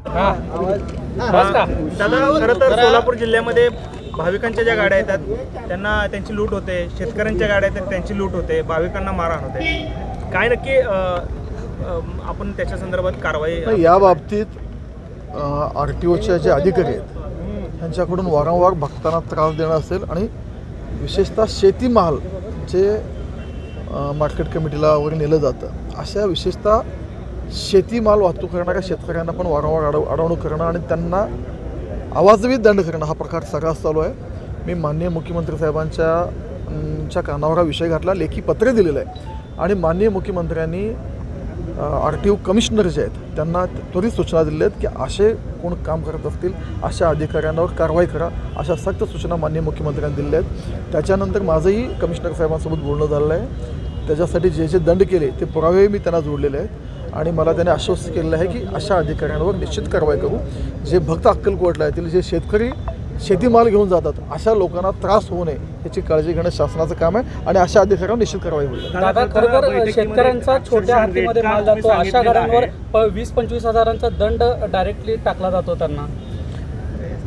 दादा, खरं तर सोलापूर जिल्ह्यामध्ये भाविकांच्या ज्या गाड्या येतात त्यांना त्यांची लूट होते, शेतकऱ्यांच्या गाड्या येतात त्यांची लूट होते, भाविकांना मारहाण होते. काय नक्की आपण त्याच्या संदर्भात कारवाई या बाबतीत RTOचे जे अधिकारी आहेत त्यांच्याकडून वारंवार भक्तांना त्रास देणं असेल आणि विशेषतः शेतीमाल जे मार्केट कमिटीला वगैरे नेलं जातं अशा विशेषतः शेतीमाल वाहतूक करणाऱ्या शेतकऱ्यांना पण वारंवार अडवणूक करणं आणि त्यांना आवाजवी दंड करणं हा प्रकार सर्रास चालू आहे. मी माननीय मुख्यमंत्री साहेबांच्या कानावर हा विषय घातला, लेखी पत्र दिलेलं आहे आणि माननीय मुख्यमंत्र्यांनी RTO कमिशनर जे आहेत त्यांना त्वरित सूचना दिल्या आहेत की असे कोण काम करत असतील अशा अधिकाऱ्यांवर कारवाई करा, अशा सक्त सूचना माननीय मुख्यमंत्र्यांनी दिल्या आहेत. त्याच्यानंतर माझंही कमिशनर साहेबांसोबत बोलणं झालेलं आहे. त्याच्यासाठी जे जे दंड केले ते पुरावे मी त्यांना जोडलेले आहेत आणि मला त्याने आश्वस्त केलेलं आहे की अशा अधिकाऱ्यांवर निश्चित कारवाई करू. जे भक्त अक्कलकोटला येतील, जे शेतकरी शेतीमाल घेऊन जातात अशा लोकांना त्रास होऊ नये याची काळजी घेणं शासनाचं काम आहे आणि अशा अधिकाऱ्यांवर निश्चित कारवाई होईल. दादा, खरोखर शेतकऱ्यांचा छोट्या हद्दीमध्ये माल जातो अशा गाड्यांवर 20-25 हजारांचा दंड डायरेक्टली टाकला जातो त्यांना.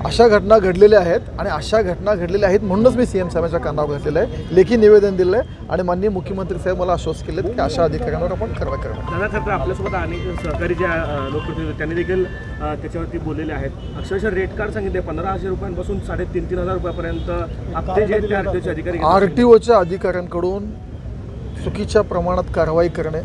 अशा घटना घडलेल्या आहेत आणि अशा घटना घडलेल्या आहेत म्हणूनच मी CM साहेबांच्या कानावर घातलेलं आहे, लेखी निवेदन दिलं आहे आणि माननीय मुख्यमंत्री साहेब मला आश्वस्त केलेत की अशा अधिकाऱ्यांवर आपण कारवाई करणार. दादा, खरं तर आपल्यासोबत अनेक सहकारी जे लोकप्रतिनिधी त्यांनी देखील त्याच्यावरती बोललेले आहेत. अक्षरशः रेट कार्ड सांगितले 15,000 रुपयांपासून 3,500 रुपयापर्यंत हप्ते जे RTOचे अधिकारी RTOच्या अधिकाऱ्यांकडून चुकीच्या प्रमाणात कारवाई करणे,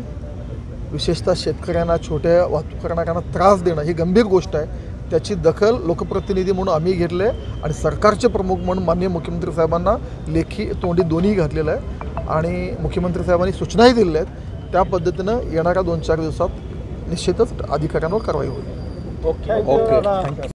विशेषतः शेतकऱ्यांना छोट्या वाहतूक करणाऱ्यांना त्रास देणं ही गंभीर गोष्ट आहे. त्याची दखल लोकप्रतिनिधी म्हणून आम्ही घेतले आणि सरकारचे प्रमुख म्हणून माननीय मुख्यमंत्री साहेबांना लेखी तोंडी दोन्ही घातलेलं आहे आणि मुख्यमंत्री साहेबांनी सूचनाही दिलेल्या आहेत. त्या पद्धतीनं येणाऱ्या 2-4 दिवसात निश्चितच अधिकाऱ्यांवर कारवाई होईल. Okay, thank you.